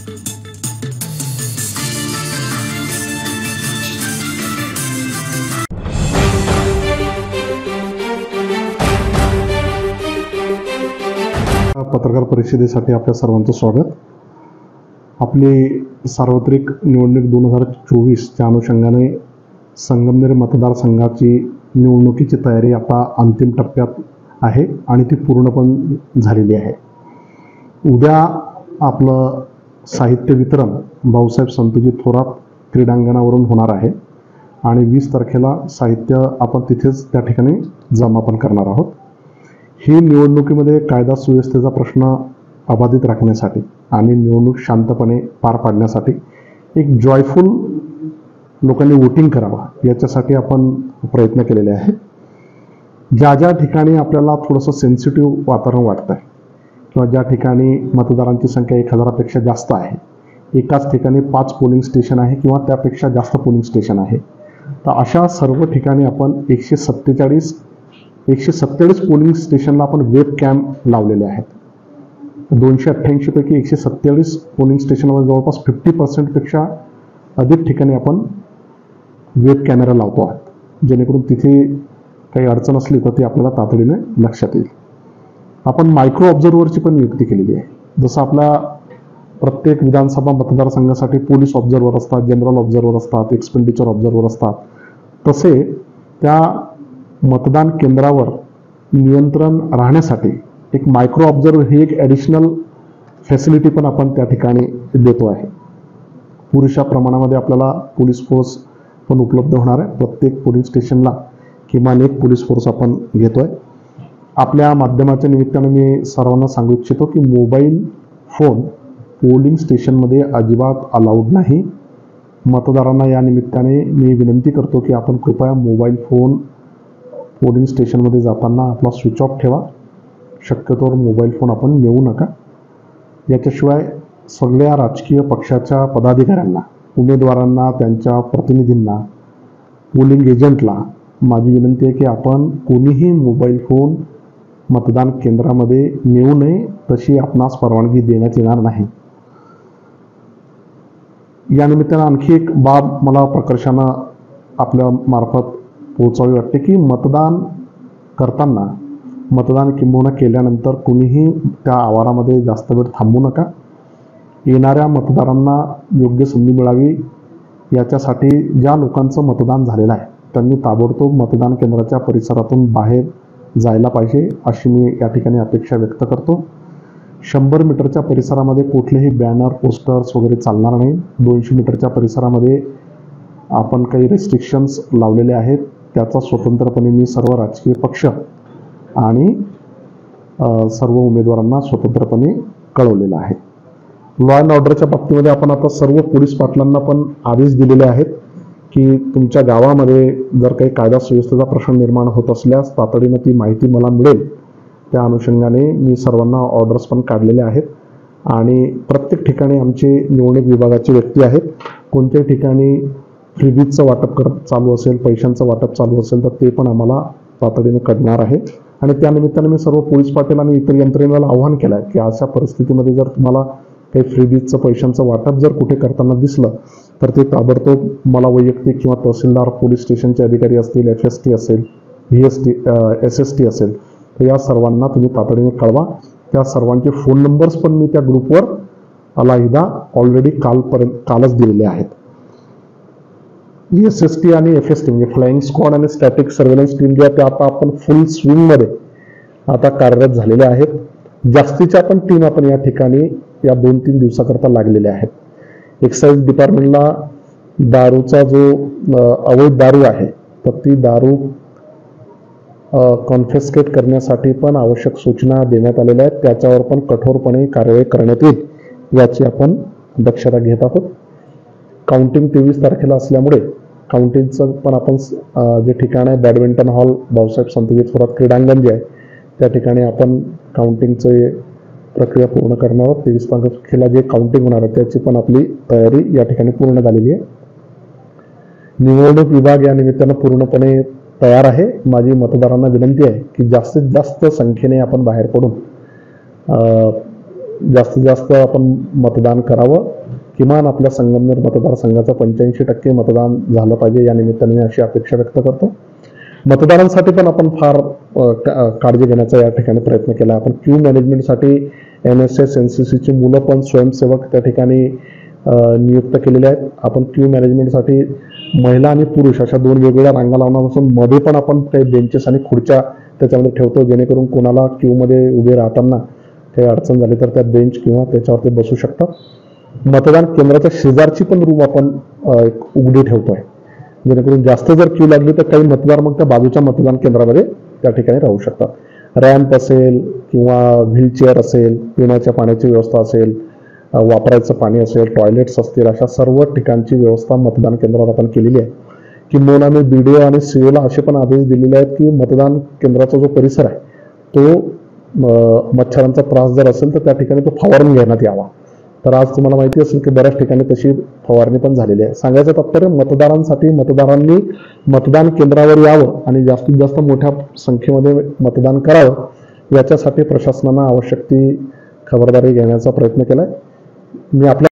पत्रकार परिषदेसाठी आपल्या सर्वांचं स्वागत। आपली सार्वत्रिक निवडणूक 2024च्या अनुषंगाने संगमनेर मतदारसंघाची निवडणुकीची तयारी आता अंतिम टप्प्यात आहे आणि ती पूर्ण पण झालेली आहे। उद्या आपलं साहित्य वितरण भाऊसाहेब संतोजी थोरात क्रीडांगणावरून होणार आहे आणि 20 तारखेला साहित्य आपण तिथेच त्या ठिकाणी जमा पण करणार आहोत। ही निवडणुकीमध्ये कायदा सुव्यवस्थेचा प्रश्न अबाधित राखण्यासाठी आणि निवडणूक शांतपणे पार पाडण्यासाठी एक जॉयफुल लोकांनी वोटिंग करावं याच्यासाठी आपण प्रयत्न केलेले आहेत। ज्या ज्या ठिकाणी आपल्याला थोडंसं सेन्सिटिव्ह वातावरण वाटतं आहे किंवा ज्या ठिकाणी मतदारांची संख्या 1000पेक्षा जास्त आहे, एकाच ठिकाणी 5 पोलिंग स्टेशन आहे किंवा त्यापेक्षा जास्त पोलिंग स्टेशन आहे, तर अशा सर्व ठिकाणी आपण 147 पोलिंग स्टेशनला आपण वेब कॅम लावलेले आहेत। 288 पैकी 147 पोलिंग स्टेशनवर जवळपास 50% अधिक ठिकाणी आपण वेब कॅमेरा लावतो आहोत, जेणेकरून तिथे काही अडचण असली तर ती आपल्याला तातडीने लक्षात येईल। आपण मायक्रो ऑब्झर्व्हरची पण नियुक्ती केलेली आहे। जसं आपल्या प्रत्येक विधानसभा मतदारसंघासाठी पोलीस ऑब्झर्व्हर असतात, जनरल ऑब्झर्व्हर असतात, एक्सपेंडिचर ऑब्झर्व्हर असतात, तसे त्या मतदान केंद्रावर नियंत्रण राहण्यासाठी एक मायक्रो ऑब्झर्व्हर ही एक ॲडिशनल फॅसिलिटी पण आपण त्या ठिकाणी देतो आहे। पुरेशा प्रमाणामध्ये आपल्याला पोलीस फोर्स पण उपलब्ध होणार आहे। प्रत्येक पोलिंग स्टेशनला किमान एक पोलीस फोर्स आपण घेतोय। आपल्या माध्यमाच्या निमित्ताने मी सर्वांना सांगू इच्छितो की मोबाईल फोन पोलिंग स्टेशनमध्ये अजिबात अलाउड नाही। मतदारांना या निमित्ताने मी विनंती करतो की आपण कृपया मोबाईल फोन पोलिंग स्टेशनमध्ये जाताना आपला स्विच ऑफ ठेवा। शक्यतोवर मोबाईल फोन आपण नेऊ नका। याच्याशिवाय सगळ्या राजकीय पक्षाच्या पदाधिकाऱ्यांना, उमेदवारांना, त्यांच्या प्रतिनिधींना, पोलिंग एजंटला माझी विनंती आहे की आपण कोणीही मोबाईल फोन मतदान केंद्रामध्ये नेऊ नये, तशी आपणास परवानगी देण्यात येणार नाही। या निमित्तानं आणखी एक बाब मला प्रकर्षानं आपल्या मार्फत पोहोचावी वाटते की मतदान करताना, मतदान किंबहुना केल्यानंतर कुणीही त्या आवारामध्ये जास्त वेळ थांबू नका। येणाऱ्या मतदारांना योग्य संधी मिळावी याच्यासाठी ज्या लोकांचं मतदान झालेलं आहे त्यांनी ताबडतोब मतदान केंद्राच्या परिसरातून बाहेर जायला पाहिजे, अशी मी या ठिकाणी अपेक्षा व्यक्त करतो। 100 मीटरच्या परिसरामध्ये कुठलेही बॅनर, पोस्टर्स वगैरे चालणार नाही। 200 मीटरच्या परिसरामध्ये आपण काही रेस्ट्रिक्शन्स लावलेले आहेत, त्याचा स्वतंत्रपणे मी सर्व राजकीय पक्ष आणि सर्व उमेदवारांना स्वतंत्रपणे कळवलेलं आहे। लॉ अँड ऑर्डरच्या बाबतीमध्ये आपण आता सर्व पोलीस पाटलांना पण आदेश दिलेले आहेत की तुमच्या गावामध्ये जर काही कायदा सुव्यवस्थेचा प्रश्न निर्माण होत असल्यास तातडीनं ती माहिती मला मिळेल। त्या अनुषंगाने मी सर्वांना ऑर्डर्स पण काढलेले आहेत आणि प्रत्येक ठिकाणी आमचे निवडणूक विभागाचे व्यक्ती आहेत। कोणत्याही ठिकाणी फ्रीबीजचं वाटप चालू असेल, पैशांचं वाटप चालू असेल तर ते पण आम्हाला तातडीने कळणार आहे। आणि त्यानिमित्ताने मी सर्व पोलीस पाटील आणि इतर यंत्रणेला आवाहन केलं आहे की अशा परिस्थितीमध्ये जर तुम्हाला काही फ्रीबीजचं पैशांचं वाटप जर कुठे करताना दिसलं तर ते ताबडतोब मला वैयक्तिक किंवा तहसीलदार, पोलीस स्टेशनचे अधिकारी असतील, FST असेल, SST असेल, तर या सर्वांना तुम्ही तातडीने कळवा। त्या सर्वांचे फोन नंबर्स पण मी त्या ग्रुपवर अलाहिदा ऑलरेडी कालच दिलेले आहेत। SST आणि FST म्हणजे फ्लाइंग स्क्वॉड आणि स्टॅटिक सर्व्हेलन्स टीम ज्या त्या आता आपण फुल स्विंगमध्ये आता कार्यरत झालेल्या आहेत। जास्तीच्या पण टीम आपण या ठिकाणी या 2-3 दिवसाकरता लागलेल्या आहेत। एक्साइज डिपार्टमेंटला दारूचा जो अवैध दारू आहे तर ती दारू कॉन्फिस्केट करण्यासाठी पण आवश्यक सूचना देण्यात आलेल्या आहेत। त्याच्यावर पण कठोरपणे कारवाई करण्यात येईल याची आपण दक्षता घेत आहोत। काउंटिंग 23 तारखेला असल्यामुळे काउंटिंगचं पण आपण जे ठिकाण आहे बॅडमिंटन हॉल, भाऊसाहेब संतोजी थोरात क्रीडांगण जे आहे त्या ठिकाणी आपण काउंटिंगचं प्रक्रिया पूर्ण करणार आहोत। 23 तारखेला जे काउंटिंग होणार आहे त्याची पण आपली तयारी या ठिकाणी पूर्ण झालेली आहे। निवडणूक विभाग या निमित्तानं पूर्णपणे तयार आहे। माझी मतदारांना विनंती आहे की जास्तीत जास्त संख्येने आपण बाहेर पडून जास्तीत जास्त आपण मतदान करावं. किमान आपल्या संगमनेर मतदारसंघाचं 85% मतदान झालं पाहिजे, या निमित्ताने मी अशी अपेक्षा व्यक्त करतो. मतदारांसाठी पण आपण फार काळजी घेण्याचा या ठिकाणी प्रयत्न केला. आपण क्यू मॅनेजमेंटसाठी NSS NCCची मुलं पण स्वयंसेवक त्या ठिकाणी नियुक्त केलेले आहेत. आपण क्यू मॅनेजमेंटसाठी महिला आणि पुरुष अशा 2 वेगवेगळ्या रांगा लावणार असून मध्ये पण आपण काही बेंचेस आणि खुर्च्या त्याच्यामध्ये ठेवतो, जेणेकरून कोणाला क्यूमध्ये उभे राहताना काही अडचण झाली तर त्या बेंच किंवा त्याच्यावरती बसू शकतात. मतदान केंद्राच्या शेजारची पण रूम आपण उघडी ठेवतोय, जेणेकरून जास्त जर क्यू लागली तर काही मतदार मग त्या बाजूच्या मतदान केंद्रामध्ये त्या ठिकाणी राहू शकतात. रॅम्प असेल किंवा व्हीलचेअर असेल, पिण्याच्या पाण्याची व्यवस्था असेल, वापरायचं पाणी असेल, टॉयलेट्स असतील, अशा सर्व ठिकाणची व्यवस्था मतदान केंद्रावर आपण केलेली आहे. किंबहुना आम्ही BDO आणि CO ला असे पण आदेश दिलेले आहेत की मतदान केंद्राचा जो परिसर आहे तो मच्छरांचा त्रास जर असेल तर त्या ठिकाणी तो फवारून घेण्यात यावा. तर आज तुम्हाला माहिती असेल की बऱ्याच ठिकाणी तशी फवारणी पण झालेली आहे. सांगायचं तात्पर्य मतदारांसाठी मतदारांनी मतदान केंद्रावर यावं आणि जास्तीत जास्त मोठ्या संख्येमध्ये मतदान करावं, याच्यासाठी प्रशासनानं आवश्यक ती खबरदारी घेण्याचा प्रयत्न केलाय. मी आपल्या